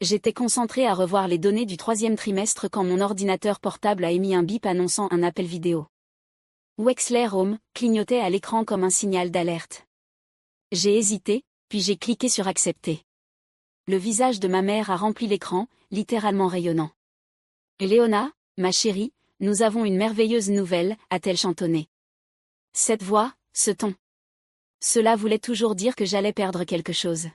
J'étais concentrée à revoir les données du 3e trimestre quand mon ordinateur portable a émis un bip annonçant un appel vidéo. Wexler Home clignotait à l'écran comme un signal d'alerte. J'ai hésité, puis j'ai cliqué sur accepter. Le visage de ma mère a rempli l'écran, littéralement rayonnant. Léona, ma chérie, nous avons une merveilleuse nouvelle, a-t-elle chantonné. Cette voix, ce ton. Cela voulait toujours dire que j'allais perdre quelque chose.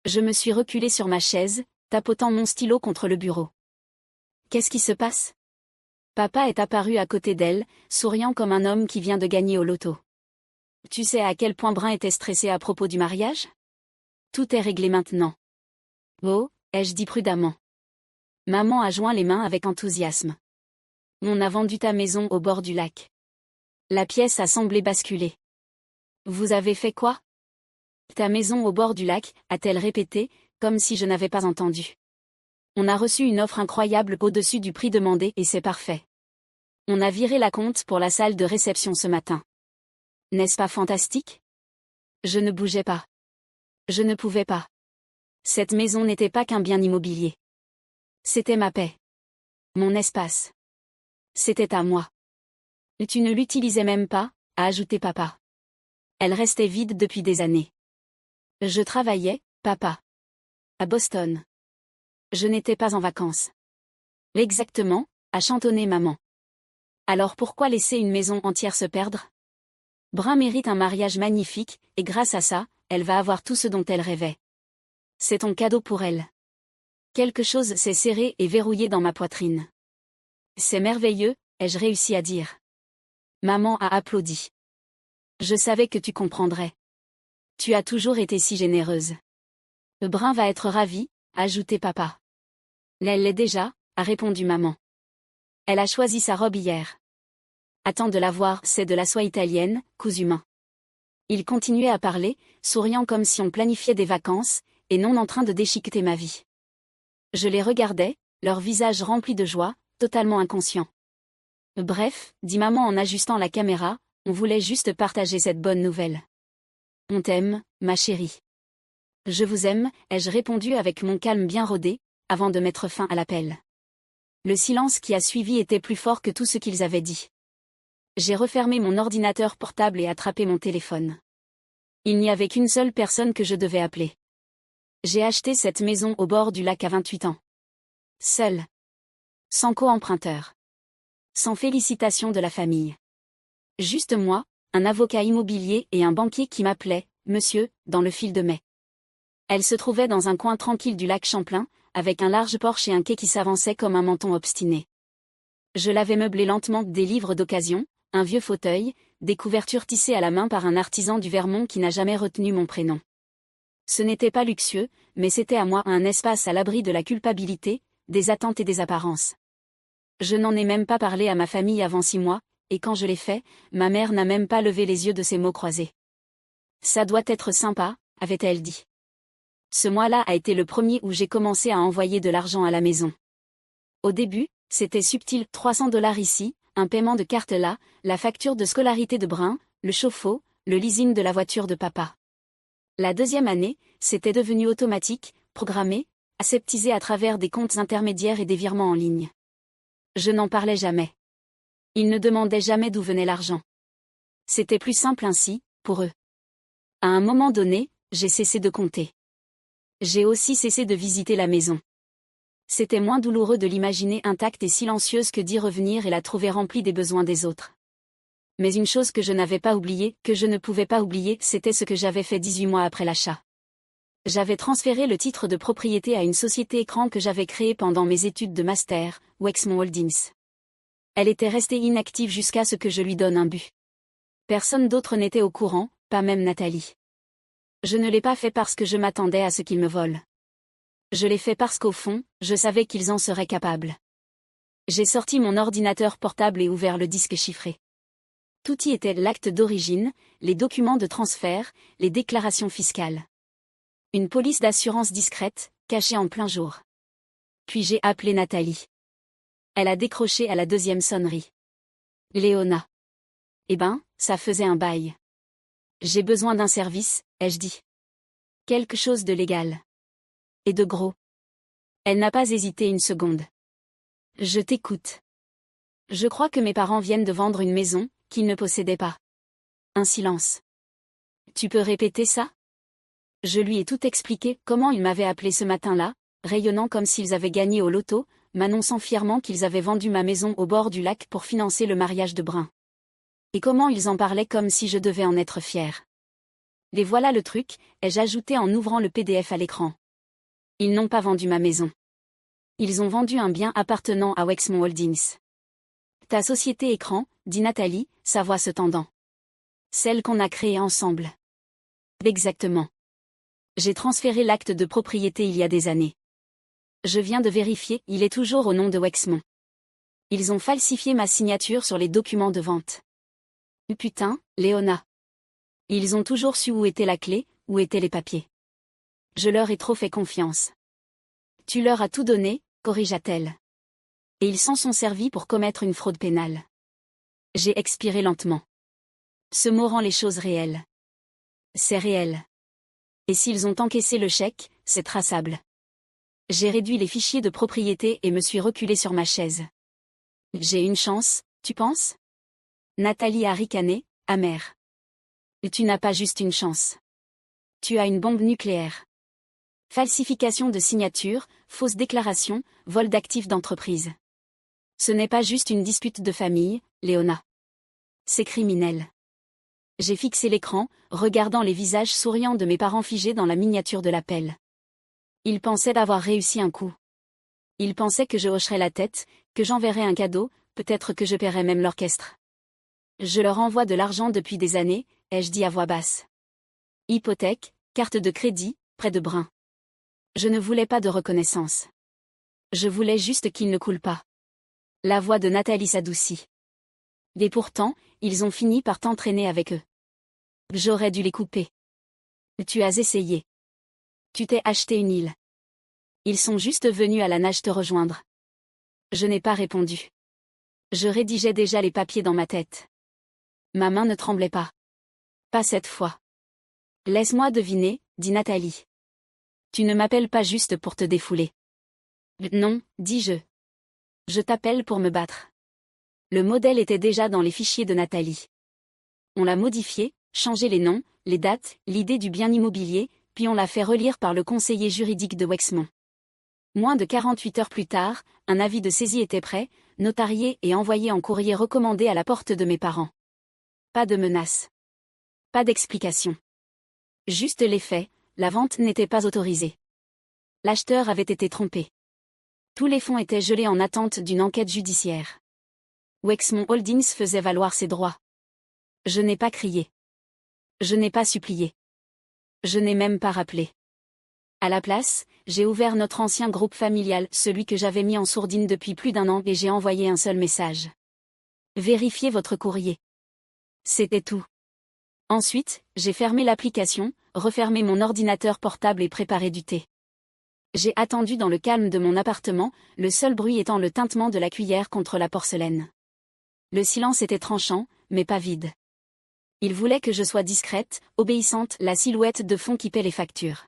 Je me suis reculée sur ma chaise, tapotant mon stylo contre le bureau. Qu'est-ce qui se passe? Papa est apparu à côté d'elle, souriant comme un homme qui vient de gagner au loto. Tu sais à quel point Brun était stressé à propos du mariage? Tout est réglé maintenant. Oh, ai-je dit prudemment. Maman a joint les mains avec enthousiasme. On a vendu ta maison au bord du lac. La pièce a semblé basculer. Vous avez fait quoi? Ta maison au bord du lac, a-t-elle répété, comme si je n'avais pas entendu. On a reçu une offre incroyable au-dessus du prix demandé et c'est parfait. On a viré la compte pour la salle de réception ce matin. N'est-ce pas fantastique? Je ne bougeais pas. Je ne pouvais pas. Cette maison n'était pas qu'un bien immobilier. C'était ma paix. Mon espace. C'était à moi. Tu ne l'utilisais même pas, a ajouté papa. Elle restait vide depuis des années. Je travaillais, papa. À Boston. Je n'étais pas en vacances. Exactement, a chantonné maman. Alors pourquoi laisser une maison entière se perdre? Brun mérite un mariage magnifique, et grâce à ça, elle va avoir tout ce dont elle rêvait. C'est ton cadeau pour elle. Quelque chose s'est serré et verrouillé dans ma poitrine. C'est merveilleux, ai-je réussi à dire. Maman a applaudi. Je savais que tu comprendrais. Tu as toujours été si généreuse. Brun va être ravi, a ajouté papa. Elle l'est déjà, a répondu maman. Elle a choisi sa robe hier. Attends de la voir, c'est de la soie italienne, cousu main. Il continuait à parler, souriant comme si on planifiait des vacances, et non en train de déchiqueter ma vie. Je les regardais, leur visage rempli de joie, totalement inconscient. Bref, dit maman en ajustant la caméra, on voulait juste partager cette bonne nouvelle. On t'aime, ma chérie. Je vous aime, ai-je répondu avec mon calme bien rodé, avant de mettre fin à l'appel. Le silence qui a suivi était plus fort que tout ce qu'ils avaient dit. J'ai refermé mon ordinateur portable et attrapé mon téléphone. Il n'y avait qu'une seule personne que je devais appeler. J'ai acheté cette maison au bord du lac à 28 ans. Seul. Sans co-emprunteur. Sans félicitations de la famille. Juste moi, un avocat immobilier et un banquier qui m'appelait, monsieur, dans le fil de mai. Elle se trouvait dans un coin tranquille du lac Champlain, avec un large porche et un quai qui s'avançait comme un menton obstiné. Je l'avais meublé lentement des livres d'occasion, un vieux fauteuil, des couvertures tissées à la main par un artisan du Vermont qui n'a jamais retenu mon prénom. Ce n'était pas luxueux, mais c'était à moi un espace à l'abri de la culpabilité, des attentes et des apparences. Je n'en ai même pas parlé à ma famille avant 6 mois, et quand je l'ai fait, ma mère n'a même pas levé les yeux de ses mots croisés. Ça doit être sympa, avait-elle dit. Ce mois-là a été le premier où j'ai commencé à envoyer de l'argent à la maison. Au début, c'était subtil, $300 ici, un paiement de carte là, la facture de scolarité de Brun, le chauffe-eau, le leasing de la voiture de papa. La deuxième année, c'était devenu automatique, programmé, aseptisé à travers des comptes intermédiaires et des virements en ligne. Je n'en parlais jamais. Ils ne demandaient jamais d'où venait l'argent. C'était plus simple ainsi, pour eux. À un moment donné, j'ai cessé de compter. J'ai aussi cessé de visiter la maison. C'était moins douloureux de l'imaginer intacte et silencieuse que d'y revenir et la trouver remplie des besoins des autres. Mais une chose que je n'avais pas oubliée, que je ne pouvais pas oublier, c'était ce que j'avais fait 18 mois après l'achat. J'avais transféré le titre de propriété à une société écran que j'avais créée pendant mes études de master, Wexmont Holdings. Elle était restée inactive jusqu'à ce que je lui donne un but. Personne d'autre n'était au courant, pas même Nathalie. Je ne l'ai pas fait parce que je m'attendais à ce qu'ils me volent. Je l'ai fait parce qu'au fond, je savais qu'ils en seraient capables. J'ai sorti mon ordinateur portable et ouvert le disque chiffré. Tout y était: l'acte d'origine, les documents de transfert, les déclarations fiscales. Une police d'assurance discrète, cachée en plein jour. Puis j'ai appelé Nathalie. Elle a décroché à la 2e sonnerie. Léona. Eh ben, ça faisait un bail. J'ai besoin d'un service, ai-je dit. Quelque chose de légal. Et de gros. Elle n'a pas hésité une seconde. Je t'écoute. Je crois que mes parents viennent de vendre une maison, qu'ils ne possédaient pas. Un silence. Tu peux répéter ça? Je lui ai tout expliqué, comment ils m'avaient appelé ce matin-là, rayonnant comme s'ils avaient gagné au loto, m'annonçant fièrement qu'ils avaient vendu ma maison au bord du lac pour financer le mariage de Brun. Et comment ils en parlaient comme si je devais en être fière. Et voilà le truc, ai-je ajouté en ouvrant le PDF à l'écran. Ils n'ont pas vendu ma maison. Ils ont vendu un bien appartenant à Wexmont Holdings. Ta société écran, dit Nathalie, sa voix se tendant. Celle qu'on a créée ensemble. Exactement. J'ai transféré l'acte de propriété il y a des années. Je viens de vérifier, il est toujours au nom de Wexmont. Ils ont falsifié ma signature sur les documents de vente. Putain, Léona. Ils ont toujours su où était la clé, où étaient les papiers. Je leur ai trop fait confiance. Tu leur as tout donné, corrigea-t-elle. Et ils s'en sont servis pour commettre une fraude pénale. J'ai expiré lentement. Ce mot rend les choses réelles. C'est réel. Et s'ils ont encaissé le chèque, c'est traçable. J'ai réduit les fichiers de propriété et me suis reculée sur ma chaise. J'ai une chance, tu penses? Nathalie a ricané, amère. Tu n'as pas juste une chance. Tu as une bombe nucléaire. Falsification de signature, fausse déclaration, vol d'actifs d'entreprise. Ce n'est pas juste une dispute de famille, Léona. C'est criminel. J'ai fixé l'écran, regardant les visages souriants de mes parents figés dans la miniature de l'appel. Ils pensaient d'avoir réussi un coup. Ils pensaient que je hocherais la tête, que j'enverrais un cadeau, peut-être que je paierais même l'orchestre. Je leur envoie de l'argent depuis des années, ai-je dit à voix basse. Hypothèque, carte de crédit, prêt de Brun. Je ne voulais pas de reconnaissance. Je voulais juste qu'ils ne coulent pas. La voix de Nathalie s'adoucit. Et pourtant, ils ont fini par t'entraîner avec eux. J'aurais dû les couper. Tu as essayé. Tu t'es acheté une île. Ils sont juste venus à la nage te rejoindre. Je n'ai pas répondu. Je rédigeais déjà les papiers dans ma tête. Ma main ne tremblait pas. Pas cette fois. Laisse-moi deviner, dit Nathalie. Tu ne m'appelles pas juste pour te défouler. Non, dis-je. Je t'appelle pour me battre. Le modèle était déjà dans les fichiers de Nathalie. On l'a modifié, changé les noms, les dates, l'idée du bien immobilier, puis on l'a fait relire par le conseiller juridique de Wexmont. Moins de 48 heures plus tard, un avis de saisie était prêt, notarié et envoyé en courrier recommandé à la porte de mes parents. Pas de menace. Pas d'explication. Juste les faits, la vente n'était pas autorisée. L'acheteur avait été trompé. Tous les fonds étaient gelés en attente d'une enquête judiciaire. Wexmont Holdings faisait valoir ses droits. Je n'ai pas crié. Je n'ai pas supplié. Je n'ai même pas rappelé. À la place, j'ai ouvert notre ancien groupe familial, celui que j'avais mis en sourdine depuis plus d'un an, et j'ai envoyé un seul message. Vérifiez votre courrier. C'était tout. Ensuite, j'ai fermé l'application, refermé mon ordinateur portable et préparé du thé. J'ai attendu dans le calme de mon appartement, le seul bruit étant le tintement de la cuillère contre la porcelaine. Le silence était tranchant, mais pas vide. Il voulait que je sois discrète, obéissante, la silhouette de fond qui paie les factures.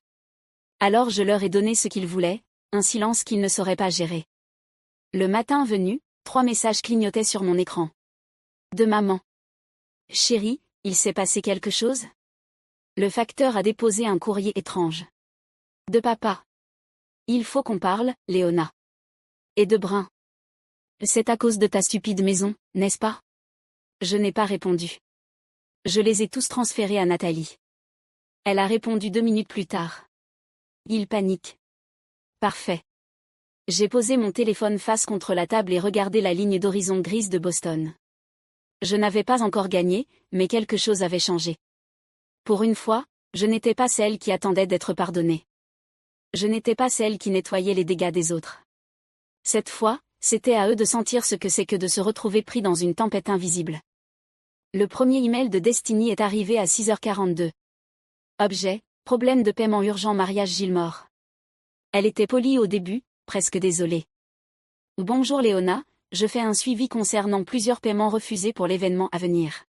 Alors je leur ai donné ce qu'ils voulaient, un silence qu'ils ne sauraient pas gérer. Le matin venu, 3 messages clignotaient sur mon écran. De maman. Chérie, il s'est passé quelque chose? Le facteur a déposé un courrier étrange. De papa. Il faut qu'on parle, Léona. Et de Brun. C'est à cause de ta stupide maison, n'est-ce pas? Je n'ai pas répondu. Je les ai tous transférés à Nathalie. Elle a répondu 2 minutes plus tard. Il panique. Parfait. J'ai posé mon téléphone face contre la table et regardé la ligne d'horizon grise de Boston. Je n'avais pas encore gagné, mais quelque chose avait changé. Pour une fois, je n'étais pas celle qui attendait d'être pardonnée. Je n'étais pas celle qui nettoyait les dégâts des autres. Cette fois, c'était à eux de sentir ce que c'est que de se retrouver pris dans une tempête invisible. Le premier email de Destiny est arrivé à 6h42. Objet, problème de paiement urgent mariage Gilmore. Elle était polie au début, presque désolée. Bonjour Léona, je fais un suivi concernant plusieurs paiements refusés pour l'événement à venir.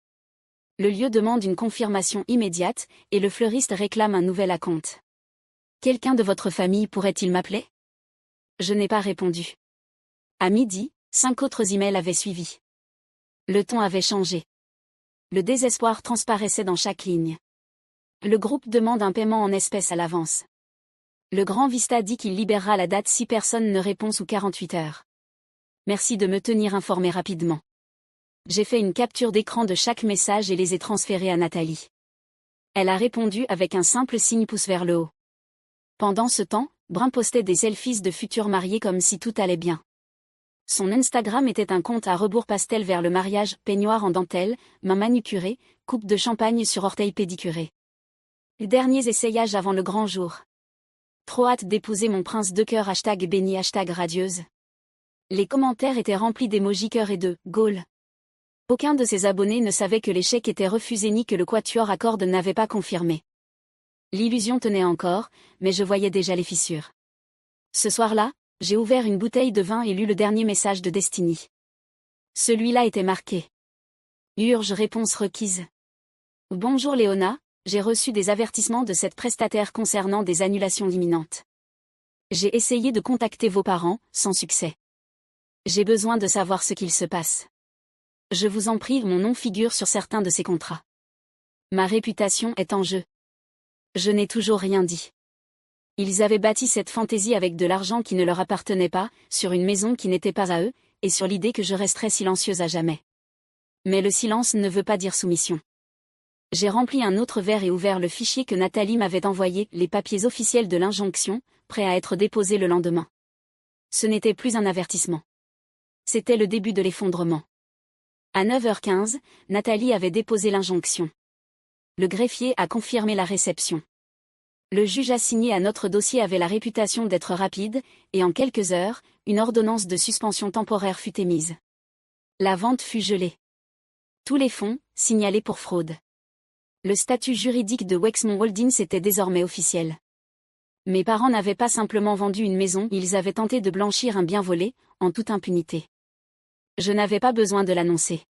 Le lieu demande une confirmation immédiate, et le fleuriste réclame un nouvel acompte. Quelqu'un de votre famille pourrait-il m'appeler? Je n'ai pas répondu. À midi, 5 autres emails avaient suivi. Le ton avait changé. Le désespoir transparaissait dans chaque ligne. Le groupe demande un paiement en espèces à l'avance. Le Grand Vista dit qu'il libérera la date si personne ne répond sous 48 heures. Merci de me tenir informé rapidement. J'ai fait une capture d'écran de chaque message et les ai transférés à Nathalie. Elle a répondu avec un simple signe pouce vers le haut. Pendant ce temps, Brun postait des selfies de futurs mariés comme si tout allait bien. Son Instagram était un compte à rebours pastel vers le mariage, peignoir en dentelle, mains manucurées, coupe de champagne sur orteils pédicurés. Les derniers essayages avant le grand jour. Trop hâte d'épouser mon prince de cœur #béni #radieuse. Les commentaires étaient remplis d'émojis cœur et de « Gaulle ». Aucun de ses abonnés ne savait que l'échec était refusé ni que le quatuor à cordes n'avait pas confirmé. L'illusion tenait encore, mais je voyais déjà les fissures. Ce soir-là, j'ai ouvert une bouteille de vin et lu le dernier message de Destiny. Celui-là était marqué. Urge réponse requise. Bonjour Léona, j'ai reçu des avertissements de cette prestataire concernant des annulations imminentes. J'ai essayé de contacter vos parents, sans succès. J'ai besoin de savoir ce qu'il se passe. Je vous en prie, mon nom figure sur certains de ces contrats. Ma réputation est en jeu. Je n'ai toujours rien dit. Ils avaient bâti cette fantaisie avec de l'argent qui ne leur appartenait pas, sur une maison qui n'était pas à eux, et sur l'idée que je resterais silencieuse à jamais. Mais le silence ne veut pas dire soumission. J'ai rempli un autre verre et ouvert le fichier que Nathalie m'avait envoyé, les papiers officiels de l'injonction, prêts à être déposés le lendemain. Ce n'était plus un avertissement. C'était le début de l'effondrement. À 9h15, Nathalie avait déposé l'injonction. Le greffier a confirmé la réception. Le juge assigné à notre dossier avait la réputation d'être rapide, et en quelques heures, une ordonnance de suspension temporaire fut émise. La vente fut gelée. Tous les fonds, signalés pour fraude. Le statut juridique de Wexmont Holdings était désormais officiel. Mes parents n'avaient pas simplement vendu une maison, ils avaient tenté de blanchir un bien volé, en toute impunité. Je n'avais pas besoin de l'annoncer.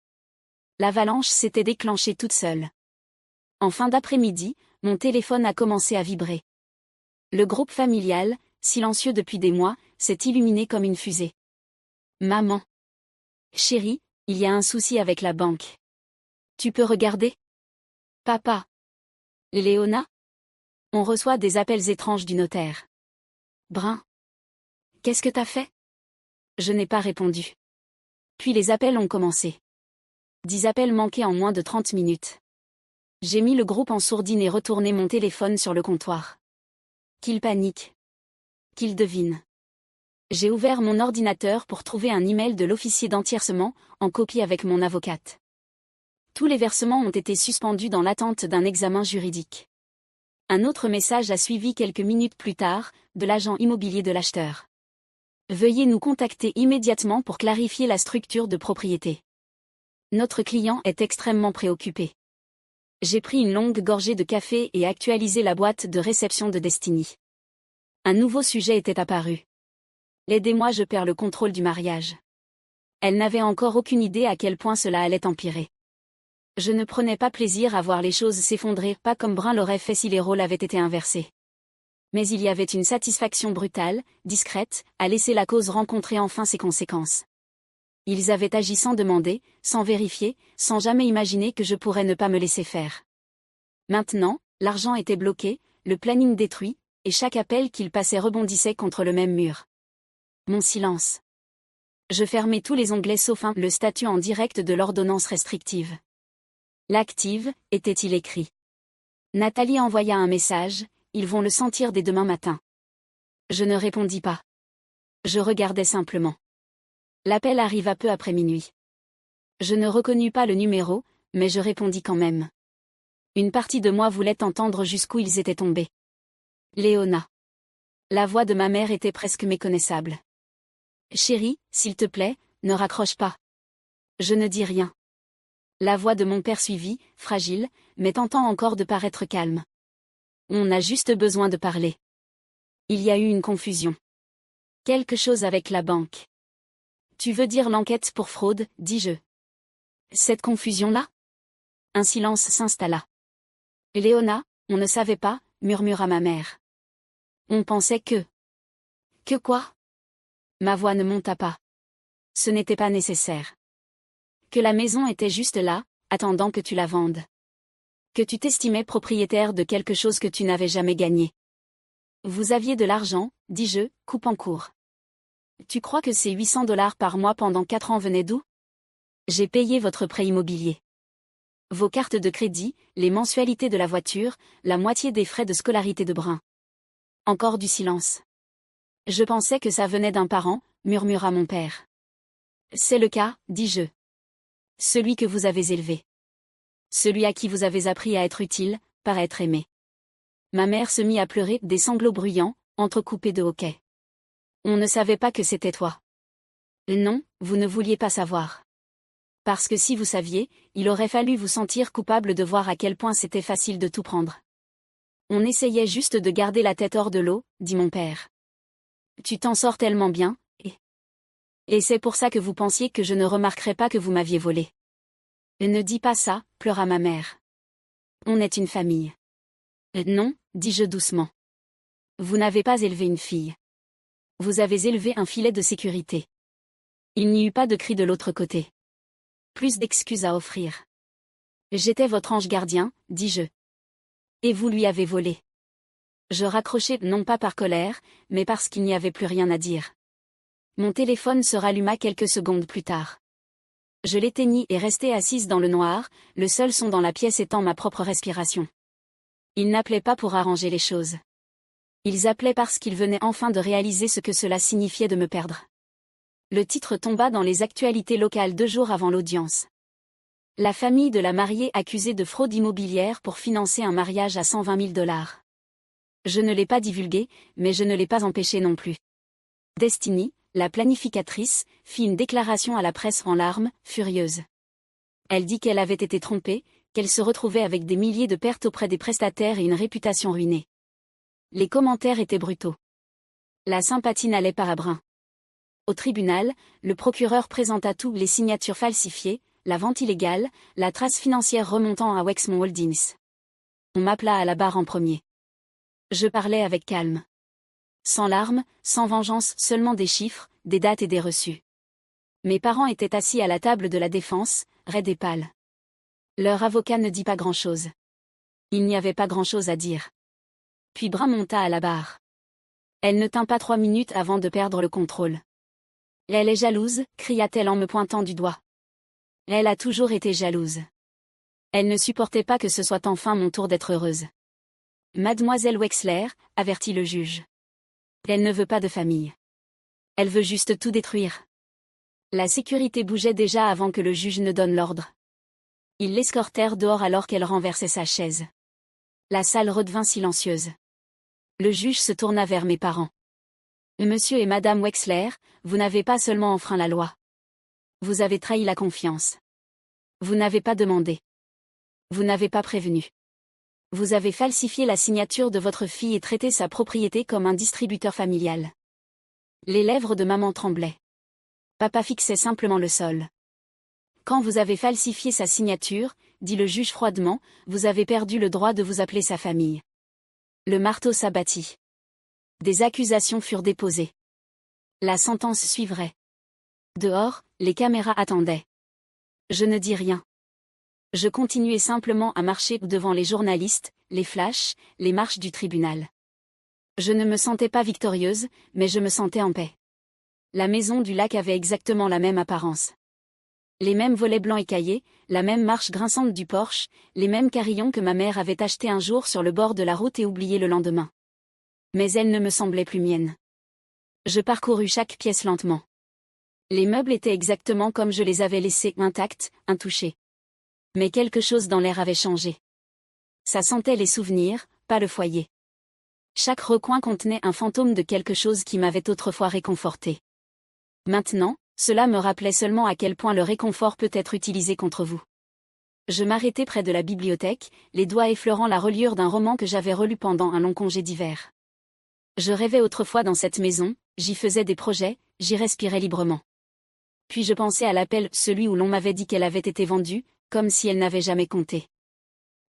L'avalanche s'était déclenchée toute seule. En fin d'après-midi, mon téléphone a commencé à vibrer. Le groupe familial, silencieux depuis des mois, s'est illuminé comme une fusée. Maman. Chérie, il y a un souci avec la banque. Tu peux regarder? Papa. Léona? On reçoit des appels étranges du notaire. Brun. Qu'est-ce que t'as fait? Je n'ai pas répondu. Puis les appels ont commencé. 10 appels manqués en moins de 30 minutes. J'ai mis le groupe en sourdine et retourné mon téléphone sur le comptoir. Qu'il panique. Qu'il devine. J'ai ouvert mon ordinateur pour trouver un email de l'officier d'entièrcement, en copie avec mon avocate. Tous les versements ont été suspendus dans l'attente d'un examen juridique. Un autre message a suivi quelques minutes plus tard, de l'agent immobilier de l'acheteur. Veuillez nous contacter immédiatement pour clarifier la structure de propriété. Notre client est extrêmement préoccupé. J'ai pris une longue gorgée de café et actualisé la boîte de réception de Destiny. Un nouveau sujet était apparu. Aidez-moi, je perds le contrôle du mariage. Elle n'avait encore aucune idée à quel point cela allait empirer. Je ne prenais pas plaisir à voir les choses s'effondrer, pas comme Brun l'aurait fait si les rôles avaient été inversés. Mais il y avait une satisfaction brutale, discrète, à laisser la cause rencontrer enfin ses conséquences. Ils avaient agi sans demander, sans vérifier, sans jamais imaginer que je pourrais ne pas me laisser faire. Maintenant, l'argent était bloqué, le planning détruit, et chaque appel qu'il passait rebondissait contre le même mur. Mon silence. Je fermais tous les onglets sauf un, le statut en direct de l'ordonnance restrictive. L'active, était-il écrit. Nathalie envoya un message, ils vont le sentir dès demain matin. Je ne répondis pas. Je regardais simplement. L'appel arriva peu après minuit. Je ne reconnus pas le numéro, mais je répondis quand même. Une partie de moi voulait entendre jusqu'où ils étaient tombés. Léona. La voix de ma mère était presque méconnaissable. Chérie, s'il te plaît, ne raccroche pas. Je ne dis rien. La voix de mon père suivit, fragile, mais tentant encore de paraître calme. On a juste besoin de parler. Il y a eu une confusion. Quelque chose avec la banque. Tu veux dire l'enquête pour fraude, dis-je. Cette confusion-là? Un silence s'installa. Léona, on ne savait pas, murmura ma mère. On pensait que... Que quoi? Ma voix ne monta pas. Ce n'était pas nécessaire. Que la maison était juste là, attendant que tu la vendes. Que tu t'estimais propriétaire de quelque chose que tu n'avais jamais gagné. Vous aviez de l'argent, dis-je, coupant court. Tu crois que ces 800 $ par mois pendant 4 ans venaient d'où? J'ai payé votre prêt immobilier. Vos cartes de crédit, les mensualités de la voiture, la moitié des frais de scolarité de Brun. Encore du silence. Je pensais que ça venait d'un parent, murmura mon père. C'est le cas, dis-je. Celui que vous avez élevé. Celui à qui vous avez appris à être utile, par être aimé. Ma mère se mit à pleurer, des sanglots bruyants, entrecoupés de hoquets. On ne savait pas que c'était toi. Non, vous ne vouliez pas savoir. Parce que si vous saviez, il aurait fallu vous sentir coupable de voir à quel point c'était facile de tout prendre. On essayait juste de garder la tête hors de l'eau, dit mon père. Tu t'en sors tellement bien, et c'est pour ça que vous pensiez que je ne remarquerais pas que vous m'aviez volé. Ne dis pas ça, pleura ma mère. On est une famille. Non, dis-je doucement. Vous n'avez pas élevé une fille. Vous avez élevé un filet de sécurité. Il n'y eut pas de cri de l'autre côté. Plus d'excuses à offrir. J'étais votre ange gardien, dis-je. Et vous lui avez volé. Je raccrochai non pas par colère, mais parce qu'il n'y avait plus rien à dire. Mon téléphone se ralluma quelques secondes plus tard. Je l'éteignis et restai assise dans le noir, le seul son dans la pièce étant ma propre respiration. Ils n'appelaient pas pour arranger les choses. Ils appelaient parce qu'ils venaient enfin de réaliser ce que cela signifiait de me perdre. Le titre tomba dans les actualités locales 2 jours avant l'audience. La famille de la mariée accusée de fraude immobilière pour financer un mariage à 120 000 $. Je ne l'ai pas divulgué, mais je ne l'ai pas empêché non plus. Destiny, la planificatrice, fit une déclaration à la presse en larmes, furieuse. Elle dit qu'elle avait été trompée, qu'elle se retrouvait avec des milliers de pertes auprès des prestataires et une réputation ruinée. Les commentaires étaient brutaux. La sympathie n'allait pas à Brun. Au tribunal, le procureur présenta toutes les signatures falsifiées, la vente illégale, la trace financière remontant à Wexmont Holdings. On m'appela à la barre en premier. Je parlais avec calme. Sans larmes, sans vengeance, seulement des chiffres, des dates et des reçus. Mes parents étaient assis à la table de la défense, raides et pâles. Leur avocat ne dit pas grand-chose. Il n'y avait pas grand-chose à dire. Puis Brun monta à la barre. Elle ne tint pas 3 minutes avant de perdre le contrôle. Elle est jalouse, cria-t-elle en me pointant du doigt. Elle a toujours été jalouse. Elle ne supportait pas que ce soit enfin mon tour d'être heureuse. Mademoiselle Wexler, avertit le juge. Elle ne veut pas de famille. Elle veut juste tout détruire. La sécurité bougeait déjà avant que le juge ne donne l'ordre. Ils l'escortèrent dehors alors qu'elle renversait sa chaise. La salle redevint silencieuse. Le juge se tourna vers mes parents. Monsieur et Madame Wexler, vous n'avez pas seulement enfreint la loi. Vous avez trahi la confiance. Vous n'avez pas demandé. Vous n'avez pas prévenu. Vous avez falsifié la signature de votre fille et traité sa propriété comme un distributeur familial. Les lèvres de maman tremblaient. Papa fixait simplement le sol. Quand vous avez falsifié sa signature, dit le juge froidement, vous avez perdu le droit de vous appeler sa famille. Le marteau s'abattit. Des accusations furent déposées. La sentence suivrait. Dehors, les caméras attendaient. Je ne dis rien. Je continuais simplement à marcher devant les journalistes, les flashs, les marches du tribunal. Je ne me sentais pas victorieuse, mais je me sentais en paix. La maison du lac avait exactement la même apparence. Les mêmes volets blancs écaillés, la même marche grinçante du porche, les mêmes carillons que ma mère avait achetés un jour sur le bord de la route et oubliés le lendemain. Mais elles ne me semblaient plus miennes. Je parcourus chaque pièce lentement. Les meubles étaient exactement comme je les avais laissés, intacts, intouchés. Mais quelque chose dans l'air avait changé. Ça sentait les souvenirs, pas le foyer. Chaque recoin contenait un fantôme de quelque chose qui m'avait autrefois réconforté. Maintenant, cela me rappelait seulement à quel point le réconfort peut être utilisé contre vous. Je m'arrêtai près de la bibliothèque, les doigts effleurant la reliure d'un roman que j'avais relu pendant un long congé d'hiver. Je rêvais autrefois dans cette maison, j'y faisais des projets, j'y respirais librement. Puis je pensais à l'appel, celui où l'on m'avait dit qu'elle avait été vendue, comme si elle n'avait jamais compté.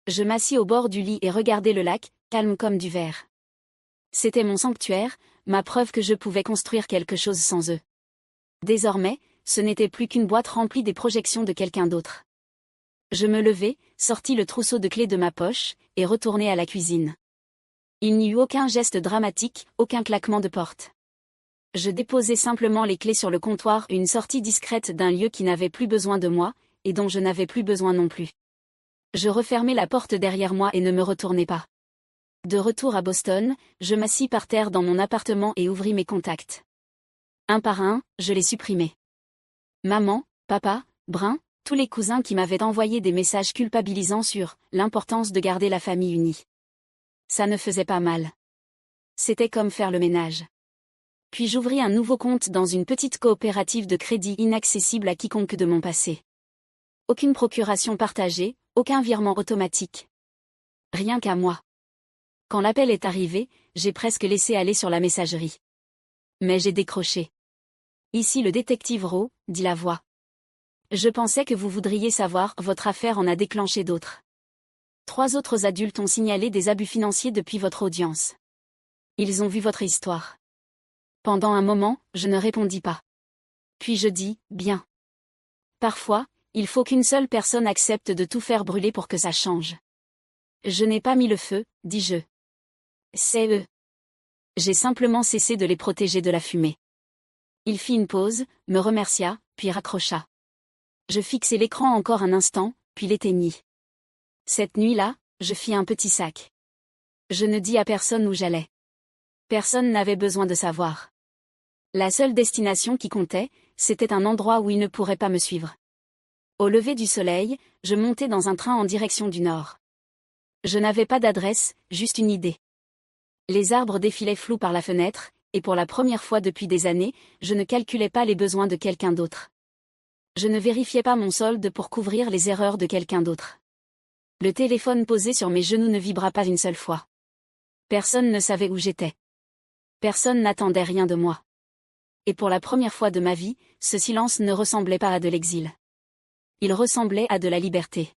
Je m'assis au bord du lit et regardai le lac, calme comme du verre. C'était mon sanctuaire, ma preuve que je pouvais construire quelque chose sans eux. Désormais, ce n'était plus qu'une boîte remplie des projections de quelqu'un d'autre. Je me levai, sortis le trousseau de clés de ma poche, et retournai à la cuisine. Il n'y eut aucun geste dramatique, aucun claquement de porte. Je déposai simplement les clés sur le comptoir, une sortie discrète d'un lieu qui n'avait plus besoin de moi, et dont je n'avais plus besoin non plus. Je refermai la porte derrière moi et ne me retournai pas. De retour à Boston, je m'assis par terre dans mon appartement et ouvris mes contacts. Un par un, je les supprimai. Maman, papa, Brun, tous les cousins qui m'avaient envoyé des messages culpabilisants sur l'importance de garder la famille unie. Ça ne faisait pas mal. C'était comme faire le ménage. Puis j'ouvris un nouveau compte dans une petite coopérative de crédit inaccessible à quiconque de mon passé. Aucune procuration partagée, aucun virement automatique. Rien qu'à moi. Quand l'appel est arrivé, j'ai presque laissé aller sur la messagerie. Mais j'ai décroché. Ici le détective Rowe, dit la voix. Je pensais que vous voudriez savoir, votre affaire en a déclenché d'autres. 3 autres adultes ont signalé des abus financiers depuis votre audience. Ils ont vu votre histoire. Pendant un moment, je ne répondis pas. Puis je dis, bien. Parfois, il faut qu'une seule personne accepte de tout faire brûler pour que ça change. Je n'ai pas mis le feu, dis-je. C'est eux. J'ai simplement cessé de les protéger de la fumée. Il fit une pause, me remercia, puis raccrocha. Je fixai l'écran encore un instant, puis l'éteignis. Cette nuit-là, je fis un petit sac. Je ne dis à personne où j'allais. Personne n'avait besoin de savoir. La seule destination qui comptait, c'était un endroit où ils ne pourraient pas me suivre. Au lever du soleil, je montai dans un train en direction du nord. Je n'avais pas d'adresse, juste une idée. Les arbres défilaient flous par la fenêtre, et pour la première fois depuis des années, je ne calculais pas les besoins de quelqu'un d'autre. Je ne vérifiais pas mon solde pour couvrir les erreurs de quelqu'un d'autre. Le téléphone posé sur mes genoux ne vibra pas une seule fois. Personne ne savait où j'étais. Personne n'attendait rien de moi. Et pour la première fois de ma vie, ce silence ne ressemblait pas à de l'exil. Il ressemblait à de la liberté.